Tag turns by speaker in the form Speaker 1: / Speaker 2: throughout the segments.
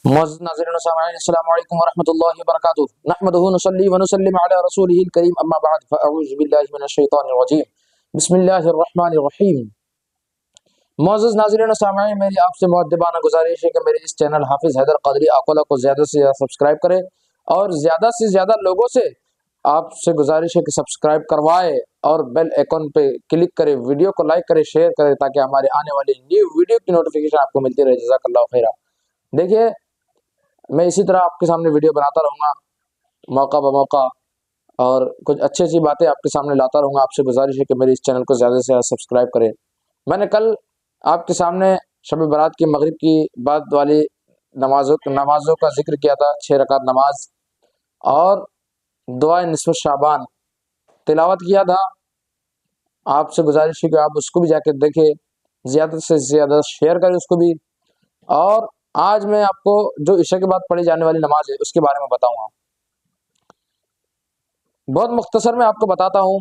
Speaker 1: معزز ناظرین و سامعین، السلام علیکم ورحمۃ اللہ وبرکاتہ۔ نحمدہ ونصلی ونسلم علی رسولہ الکریم، اما بعد فاعوذ باللہ من الشیطان الرجیم، بسم اللہ الرحمن الرحیم۔ معزز ناظرین و سامعین، میری آپ سے مؤدبانہ گزارش ہے کہ میرے اس چینل حافظ حیدر قادری آقلہ کو زیادہ سے زیادہ سبسکرائب کرے، اور زیادہ سے زیادہ لوگوں سے آپ سے گزارش ہے کہ سبسکرائب کروائے اور بیل آئیکن پہ کلک کرے، ویڈیو کو لائک کرے، شیئر کرے، تاکہ ہمارے آنے والی نیو ویڈیو کی نوٹیفیکیشن آپ کو ملتی رہے۔ جزاک اللہ خیرہ۔ دیکھیے، میں اسی طرح آپ کے سامنے ویڈیو بناتا رہوں گا موقع بموقع، اور کچھ اچھی اچھی باتیں آپ کے سامنے لاتا رہوں گا۔ آپ سے گزارش ہے کہ میرے اس چینل کو زیادہ سے زیادہ سبسکرائب کریں۔ میں نے کل آپ کے سامنے شب برات کی مغرب کی بعد والی نمازوں کا ذکر کیا تھا، 6 رکعت نماز اور دعائے نصف شعبان تلاوت کیا تھا۔ آپ سے گزارش ہے کہ آپ اس کو بھی جا کے دیکھیں، زیادہ سے زیادہ شیئر کریں اس کو بھی۔ اور آج میں آپ کو جو عشاء کے بعد پڑھی جانے والی نماز ہے اس کے بارے میں بتاؤں گا۔ بہت مختصر میں آپ کو بتاتا ہوں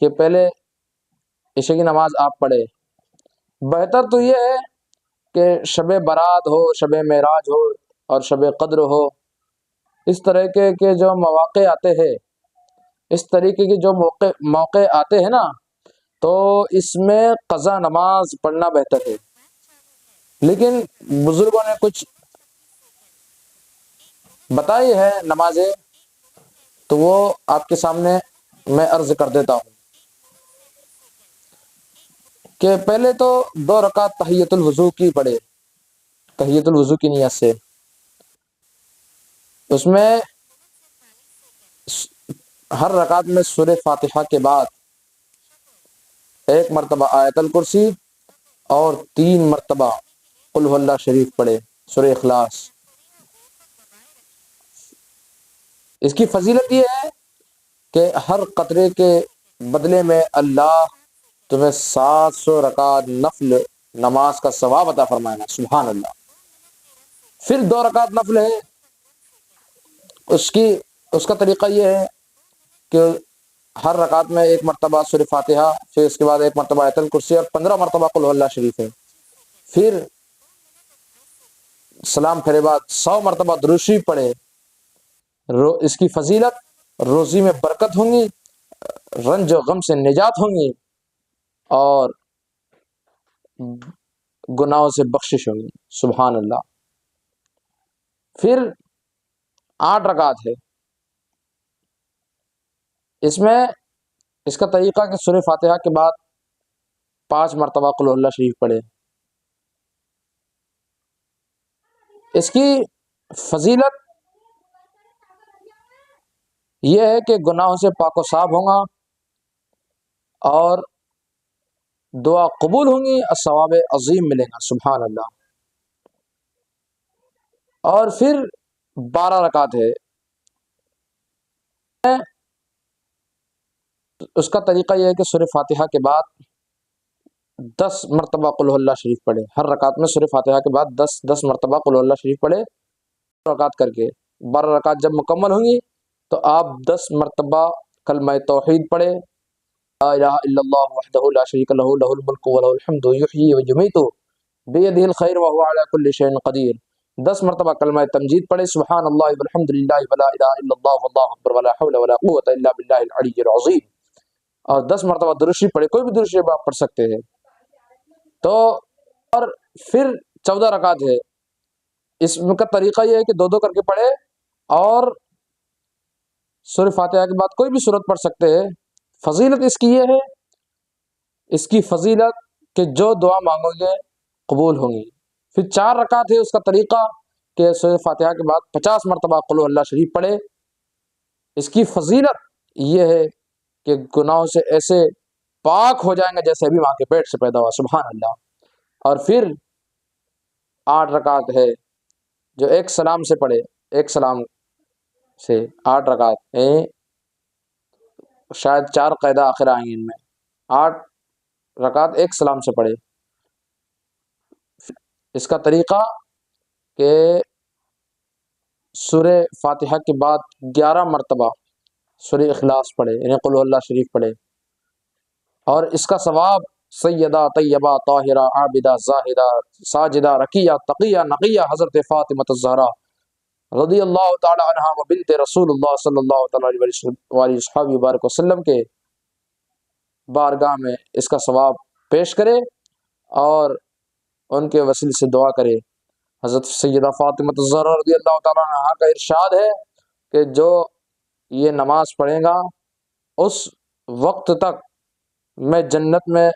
Speaker 1: کہ پہلے عشاء کی نماز آپ پڑھے۔ بہتر تو یہ ہے کہ شب برات ہو، شب معراج ہو اور شب قدر ہو، اس طریقے کے جو مواقع آتے ہیں، اس طریقے کے جو موقع آتے ہیں نا، تو اس میں قضا نماز پڑھنا بہتر ہے۔ لیکن بزرگوں نے کچھ بتائی ہے نمازیں، تو وہ آپ کے سامنے میں عرض کر دیتا ہوں کہ پہلے تو 2 رکعت تحیۃ الوضو کی پڑھے، تحیۃ الوضو کی نیت سے۔ اس میں ہر رکعت میں سورہ فاتحہ کے بعد 1 مرتبہ آیت الکرسی اور 3 مرتبہ قل هو اللہ شریف پڑھے، سورہ اخلاص۔ اس کی فضیلت یہ ہے کہ ہر قطرے کے بدلے میں اللہ تمہیں 700 رکعت نفل نماز کا ثواب عطا فرمائے گا، سبحان اللہ۔ پھر 2 رکعت نفل ہے، اس کا طریقہ یہ ہے کہ ہر رکعت میں 1 مرتبہ سورہ فاتحہ، پھر اس کے بعد 1 مرتبہ آیت الکرسی اور 15 مرتبہ قل هو اللہ شریف ہے۔ پھر سلام پھیرے بعد 100 مرتبہ درود شریف پڑھے۔ اس کی فضیلت، روزی میں برکت ہوں گی، رنج و غم سے نجات ہوں گی، اور گناہوں سے بخشش ہوگی، سبحان اللہ۔ پھر 8 رکعت ہے، اس میں اس کا طریقہ کہ سورہ فاتحہ کے بعد 5 مرتبہ قل اللہ شریف پڑھے۔ اس کی فضیلت یہ ہے کہ گناہوں سے پاک و صاف ہوں گا، اور دعا قبول ہوں گی، اور ثواب عظیم ملے گا، سبحان اللہ۔ اور پھر 12 رکعت ہے، اس کا طریقہ یہ ہے کہ سورہ فاتحہ کے بعد 10 مرتبہ قل اللہ شریف پڑھے۔ ہر رکعت میں سورہ فاتحہ کے بعد 10 مرتبہ قل اللہ شریف پڑھے، رکعت کر کے 12 رکعت جب مکمل ہوں گی تو آپ 10 مرتبہ کلمہ توحید پڑھے، لا الہ الا اللہ وحدہ لا شریک لہ لہ الملک ولہ الحمد یحیی ویمیت بیدہ الخیر وہو علی کل شیء قدیر۔ 10 مرتبہ کلمہ تمجید پڑھے، سبحان اللہ والحمد للہ ولا الہ الا اللہ واللہ اکبر ولا حول ولا قوۃ الا باللہ العلی العظیم، اور 10 مرتبہ درود شریف پڑھے، کوئی بھی درود شریف آپ پڑھ سکتے ہیں۔ تو اور پھر 14 رکعت ہے، اس کا طریقہ یہ ہے کہ 2 کر کے پڑھے، اور سورہ فاتحہ کے بعد کوئی بھی سورت پڑھ سکتے ہیں۔ فضیلت اس کی یہ ہے، اس کی فضیلت کہ جو دعا مانگو گے قبول ہوں گی۔ پھر 4 رکعت ہے، اس کا طریقہ کہ سورہ فاتحہ کے بعد 50 مرتبہ قل اللہ شریف پڑھے۔ اس کی فضیلت یہ ہے کہ گناہوں سے ایسے پاک ہو جائیں گے جیسے ابھی ماں کے پیٹ سے پیدا ہوا، سبحان اللہ۔ اور پھر 8 رکعت ہے جو ایک سلام سے پڑھے، ایک سلام سے 8 رکعت ہیں، شاید 4 قاعدہ آخر آئیں گے ان میں۔ 8 رکعت ایک سلام سے پڑھے۔ اس کا طریقہ کہ سورہ فاتحہ کے بعد 11 مرتبہ سورہ اخلاص پڑھے، یعنی قل اللہ شریف پڑھے، اور اس کا ثواب سیدہ طیبہ طاہرہ عابدہ زاہدہ ساجدہ رکیہ تقیہ نقیہ حضرت فاطمۃ الزہرا رضی اللہ تعالی عنہا و بنت رسول اللہ صلی اللہ تعالی علیہ وبارک وسلم کے بارگاہ میں اس کا ثواب پیش کرے اور ان کے وسیلے سے دعا کرے۔ حضرت سیدہ فاطمۃ الزہرا رضی اللہ تعالیٰ عنہا کا ارشاد ہے کہ جو یہ نماز پڑھے گا اس وقت تک میں جنت میں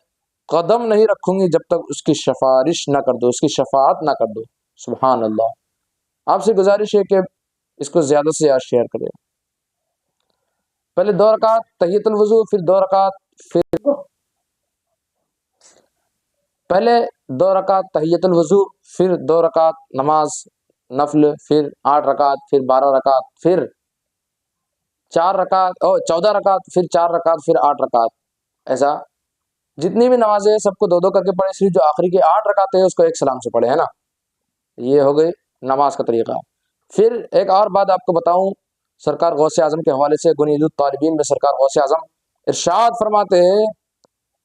Speaker 1: قدم نہیں رکھوں گی جب تک اس کی سفارش نہ کر دو، اس کی شفاعت نہ کر دو۔ سبحان اللہ۔ آپ سے گزارش ہے کہ اس کو زیادہ سے زیادہ شیئر کرے۔ پہلے 2 رکعت تحیۃ الوضو، پھر 2 رکعت پہلے 2 رکعت تحیۃ الوضو، پھر 2 رکعت نماز نفل، پھر 8 رکعت، پھر 12 رکعت، پھر 4 رکعت اور 14 رکعت، پھر 4 رکعت، پھر 8 رکعت۔ ایسا جتنی بھی نمازیں ہیں سب کو 2 کر کے پڑھے، صرف جو آخری کی 8 رکعت ہے اس کو ایک سلام سے پڑھے، ہے نا۔ یہ ہو گئی نماز کا طریقہ۔ پھر ایک اور بات آپ کو بتاؤں، سرکار غوث اعظم کے حوالے سے گنید الطالبین میں سرکار غوث اعظم ارشاد فرماتے ہیں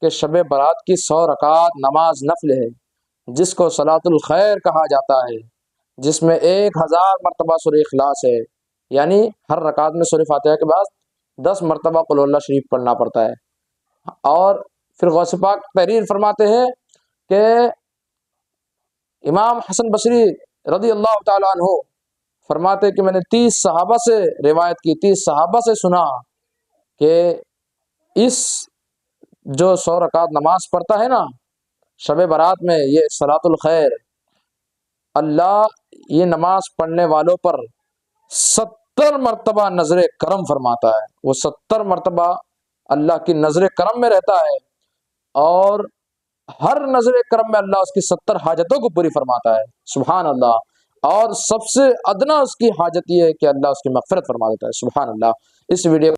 Speaker 1: کہ شب برات کی 100 رکعت نماز نفل ہے جس کو صلاۃ الخیر کہا جاتا ہے، جس میں 1000 مرتبہ سورہ اخلاص ہے، یعنی ہر رکعت میں سورہ فاتحہ کے بعد 10 مرتبہ قل اللہ شریف پڑھنا پڑتا ہے۔ اور پھر غوث پاک تحریر فرماتے ہیں کہ امام حسن بصری رضی اللہ تعالیٰ عنہ فرماتے کہ میں نے 30 صحابہ سے روایت کی، 30 صحابہ سے سنا کہ اس جو 100 رکعت نماز پڑھتا ہے نا شب برات میں، یہ صلاۃ الخیر، اللہ یہ نماز پڑھنے والوں پر 70 مرتبہ نظر کرم فرماتا ہے۔ وہ 70 مرتبہ اللہ کی نظر کرم میں رہتا ہے، اور ہر نظر کرم میں اللہ اس کی 70 حاجتوں کو پوری فرماتا ہے۔ سبحان اللہ۔ اور سب سے ادنا اس کی حاجت یہ ہے کہ اللہ اس کی مغفرت فرما دیتا ہے۔ سبحان اللہ۔ اس ویڈیو